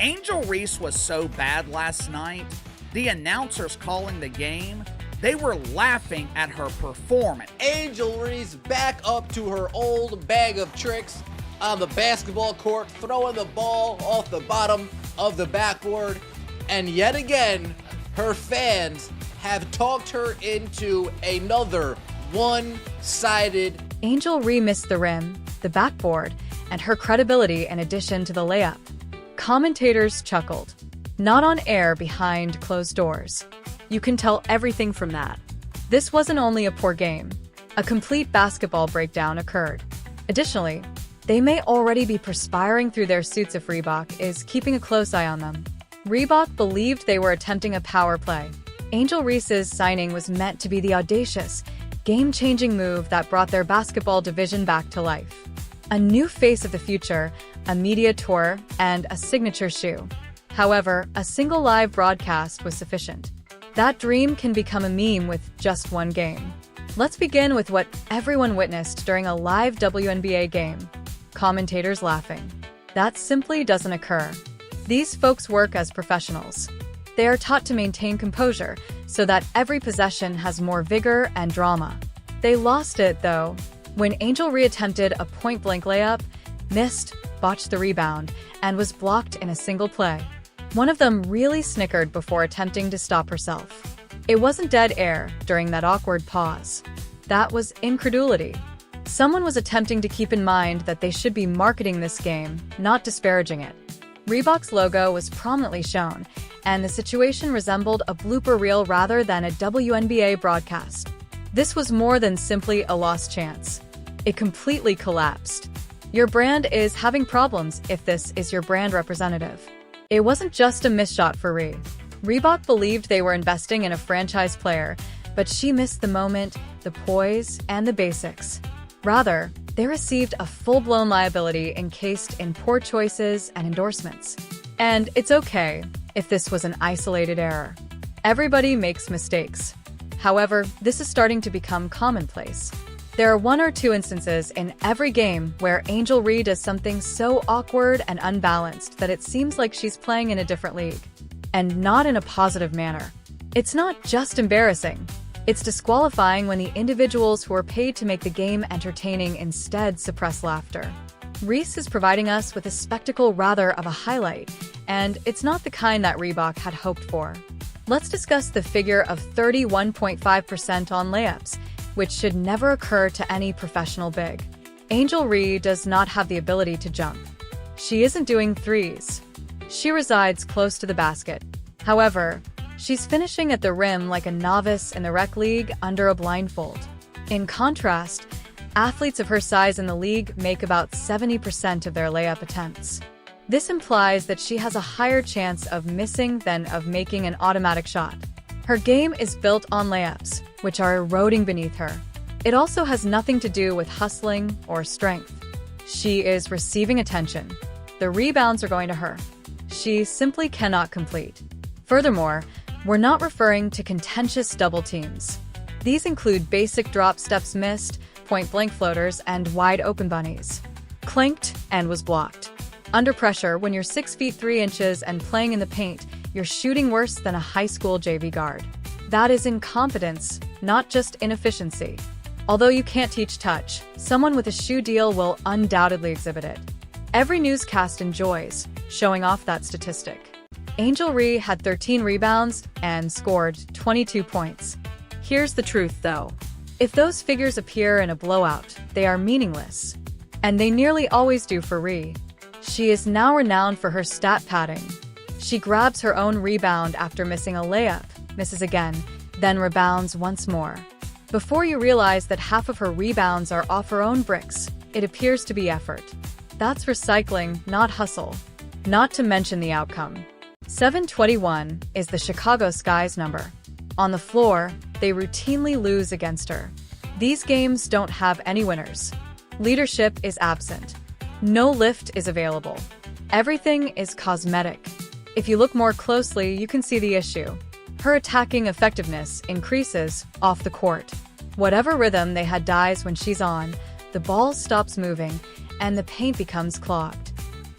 Angel Reese was so bad last night, the announcers calling the game, they were laughing at her performance. Angel Reese back up to her old bag of tricks on the basketball court, throwing the ball off the bottom of the backboard. And yet again, her fans have talked her into another one-sided. Angel Reese missed the rim, the backboard, and her credibility in addition to the layup. Commentators chuckled. Not on air, behind closed doors. You can tell everything from that. This wasn't only a poor game. A complete basketball breakdown occurred. Additionally, they may already be perspiring through their suits if Reebok is keeping a close eye on them. Reebok believed they were attempting a power play. Angel Reese's signing was meant to be the audacious, game-changing move that brought their basketball division back to life. A new face of the future, a media tour, and a signature shoe. However, a single live broadcast was sufficient. That dream can become a meme with just one game. Let's begin with what everyone witnessed during a live WNBA game. Commentators laughing. That simply doesn't occur. These folks work as professionals. They are taught to maintain composure so that every possession has more vigor and drama. They lost it, though, when Angel re-attempted a point-blank layup, missed, botched the rebound, and was blocked in a single play. One of them really snickered before attempting to stop herself. It wasn't dead air during that awkward pause. That was incredulity. Someone was attempting to keep in mind that they should be marketing this game, not disparaging it. Reebok's logo was prominently shown, and the situation resembled a blooper reel rather than a WNBA broadcast. This was more than simply a lost chance. It completely collapsed. Your brand is having problems if this is your brand representative. It wasn't just a missed shot for Reebok believed they were investing in a franchise player, but she missed the moment, the poise, and the basics. Rather, they received a full-blown liability encased in poor choices and endorsements. And it's okay if this was an isolated error. Everybody makes mistakes. However, this is starting to become commonplace. There are one or two instances in every game where Angel Reese does something so awkward and unbalanced that it seems like she's playing in a different league. And not in a positive manner. It's not just embarrassing. It's disqualifying when the individuals who are paid to make the game entertaining instead suppress laughter. Reese is providing us with a spectacle rather of a highlight, and it's not the kind that Reebok had hoped for. Let's discuss the figure of 31.5% on layups, which should never occur to any professional big. Angel Reese does not have the ability to jump. She isn't doing threes. She resides close to the basket. However, she's finishing at the rim like a novice in the rec league under a blindfold. In contrast, athletes of her size in the league make about 70% of their layup attempts. This implies that she has a higher chance of missing than of making an automatic shot. Her game is built on layups, which are eroding beneath her. It also has nothing to do with hustling or strength. She is receiving attention. The rebounds are going to her. She simply cannot complete. Furthermore, we're not referring to contentious double teams. These include basic drop steps missed, point-blank floaters, and wide-open bunnies. Clanked and was blocked. Under pressure, when you're 6 feet 3 inches and playing in the paint, you're shooting worse than a high school JV guard. That is incompetence, not just inefficiency. Although you can't teach touch, someone with a shoe deal will undoubtedly exhibit it. Every newscast enjoys showing off that statistic. Angel Reese had 13 rebounds and scored 22 points. Here's the truth, though. If those figures appear in a blowout, they are meaningless. And they nearly always do for Reese. She is now renowned for her stat padding. She grabs her own rebound after missing a layup, misses again, then rebounds once more. Before you realize that half of her rebounds are off her own bricks, it appears to be effort. That's recycling, not hustle. Not to mention the outcome. 721 is the Chicago Sky's number. On the floor, they routinely lose against her. These games don't have any winners. Leadership is absent. No lift is available. Everything is cosmetic. If you look more closely, you can see the issue. Her attacking effectiveness increases off the court. Whatever rhythm they had dies when she's on, the ball stops moving, and the paint becomes clogged.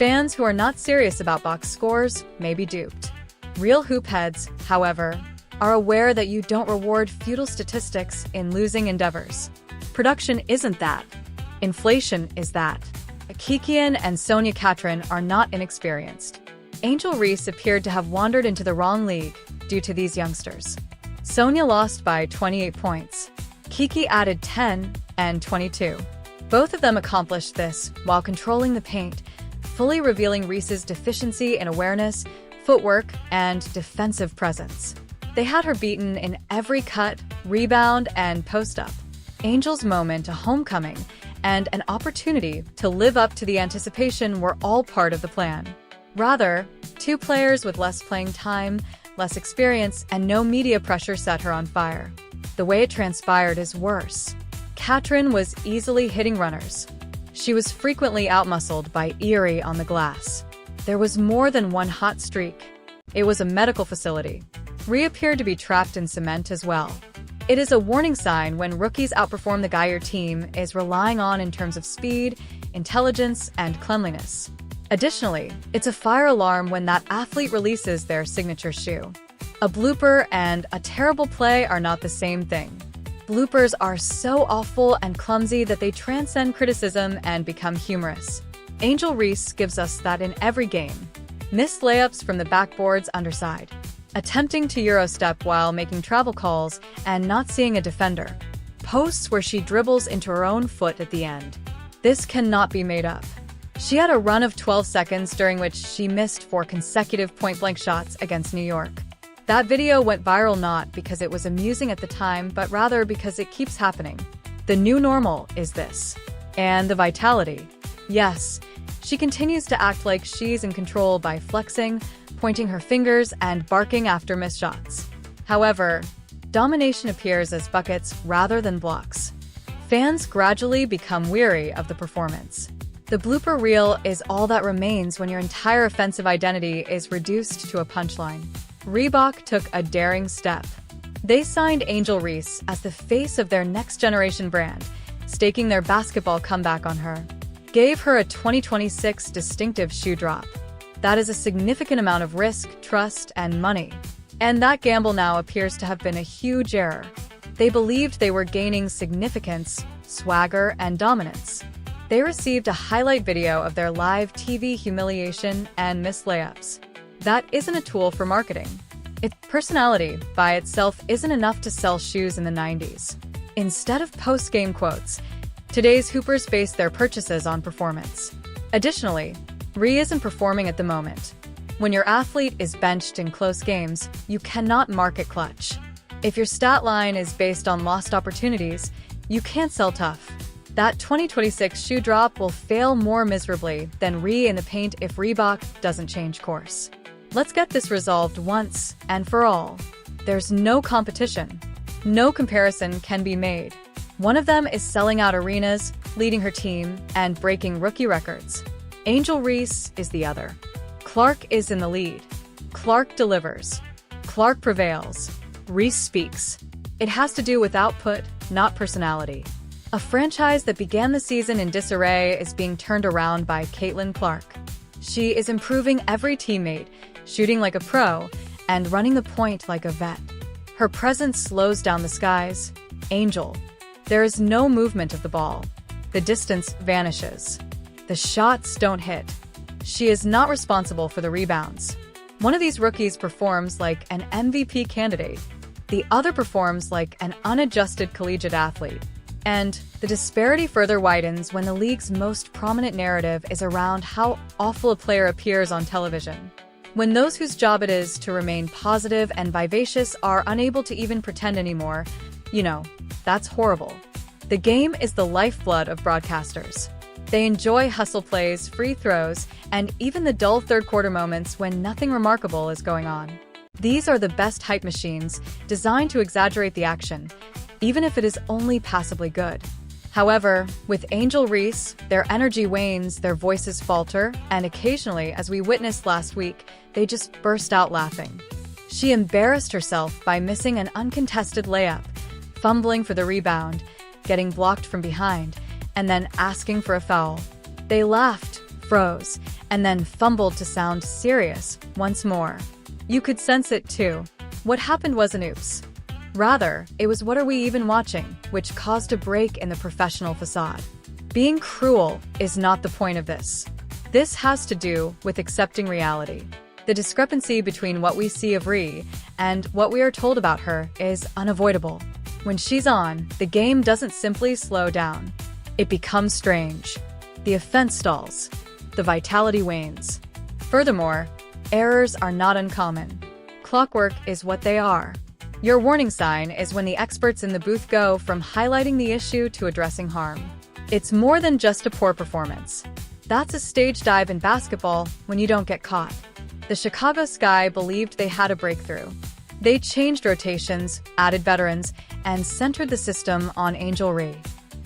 Fans who are not serious about box scores may be duped. Real hoop heads, however, are aware that you don't reward futile statistics in losing endeavors. Production isn't that. Inflation is that. Akikian and Sonia Katrin are not inexperienced. Angel Reese appeared to have wandered into the wrong league due to these youngsters. Sonia lost by 28 points. Kiki added 10 and 22. Both of them accomplished this while controlling the paint, fully revealing Reese's deficiency in awareness, footwork, and defensive presence. They had her beaten in every cut, rebound, and post-up. Angel's moment, a homecoming, and an opportunity to live up to the anticipation were all part of the plan. Rather, two players with less playing time, less experience, and no media pressure set her on fire. The way it transpired is worse. Katrin was easily hitting runners. She was frequently outmuscled by Erie on the glass. There was more than one hot streak. It was a medical facility. Rhea appeared to be trapped in cement as well. It is a warning sign when rookies outperform the guy your team is relying on in terms of speed, intelligence, and cleanliness. Additionally, it's a fire alarm when that athlete releases their signature shoe. A blooper and a terrible play are not the same thing. Bloopers are so awful and clumsy that they transcend criticism and become humorous. Angel Reese gives us that in every game. Missed layups from the backboard's underside. Attempting to Eurostep while making travel calls and not seeing a defender. Posts where she dribbles into her own foot at the end. This cannot be made up. She had a run of 12 seconds during which she missed 4 consecutive point-blank shots against New York. That video went viral not because it was amusing at the time, but rather because it keeps happening. The new normal is this. And the vitality. Yes, she continues to act like she's in control by flexing, pointing her fingers, and barking after missed shots. However, domination appears as buckets rather than blocks. Fans gradually become weary of the performance. The blooper reel is all that remains when your entire offensive identity is reduced to a punchline. Reebok took a daring step. They signed Angel Reese as the face of their next-generation brand, staking their basketball comeback on her. Gave her a 2026 distinctive shoe drop. That is a significant amount of risk, trust, and money. And that gamble now appears to have been a huge error. They believed they were gaining significance, swagger, and dominance. They received a highlight video of their live TV humiliation and missed layups. That isn't a tool for marketing. Its personality, by itself, isn't enough to sell shoes in the 90s. Instead of post-game quotes, today's hoopers base their purchases on performance. Additionally, Rhea isn't performing at the moment. When your athlete is benched in close games, you cannot market clutch. If your stat line is based on lost opportunities, you can't sell tough. That 2026 shoe drop will fail more miserably than Rhea in the paint if Reebok doesn't change course. Let's get this resolved once and for all. There's no competition. No comparison can be made. One of them is selling out arenas, leading her team, and breaking rookie records. Angel Reese is the other. Clark is in the lead. Clark delivers. Clark prevails. Reese speaks. It has to do with output, not personality. A franchise that began the season in disarray is being turned around by Caitlin Clark. She is improving every teammate, shooting like a pro, and running the point like a vet. Her presence slows down the skies. Angel. There is no movement of the ball. The distance vanishes. The shots don't hit. She is not responsible for the rebounds. One of these rookies performs like an MVP candidate. The other performs like an unadjusted collegiate athlete. And the disparity further widens when the league's most prominent narrative is around how awful a player appears on television. When those whose job it is to remain positive and vivacious are unable to even pretend anymore, that's horrible. The game is the lifeblood of broadcasters. They enjoy hustle plays, free throws, and even the dull third-quarter moments when nothing remarkable is going on. These are the best hype machines, designed to exaggerate the action, even if it is only passably good. However, with Angel Reese, their energy wanes, their voices falter, and occasionally, as we witnessed last week, they just burst out laughing. She embarrassed herself by missing an uncontested layup, fumbling for the rebound, getting blocked from behind, and then asking for a foul. They laughed, froze, and then fumbled to sound serious once more. You could sense it too. What happened wasn't oops. Rather, it was what are we even watching, which caused a break in the professional facade. Being cruel is not the point of this. This has to do with accepting reality. The discrepancy between what we see of Ree and what we are told about her is unavoidable. When she's on, the game doesn't simply slow down. It becomes strange. The offense stalls. The vitality wanes. Furthermore, errors are not uncommon. Clockwork is what they are. Your warning sign is when the experts in the booth go from highlighting the issue to addressing harm. It's more than just a poor performance. That's a stage dive in basketball when you don't get caught. The Chicago Sky believed they had a breakthrough. They changed rotations, added veterans, and centered the system on Angel Ree.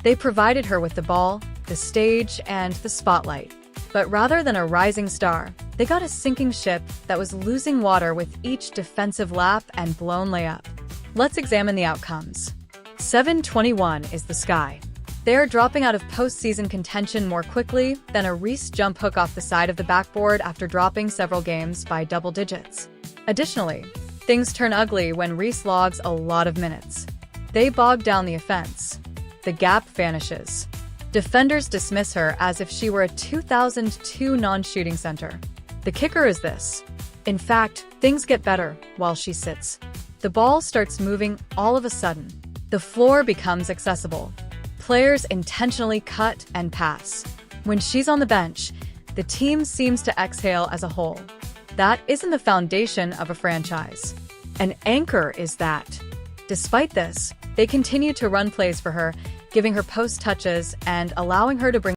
They provided her with the ball, the stage, and the spotlight. But rather than a rising star, they got a sinking ship that was losing water with each defensive lap and blown layup. Let's examine the outcomes. 7-21 is the Sky. They're dropping out of postseason contention more quickly than a Reese jump hook off the side of the backboard after dropping several games by double digits. Additionally, things turn ugly when Reese logs a lot of minutes. They bog down the offense. The gap vanishes. Defenders dismiss her as if she were a 2002 non-shooting center. The kicker is this. In fact, things get better while she sits. The ball starts moving all of a sudden. The floor becomes accessible. Players intentionally cut and pass. When she's on the bench, the team seems to exhale as a whole. That isn't the foundation of a franchise. An anchor is that. Despite this, they continue to run plays for her, giving her post touches and allowing her to bring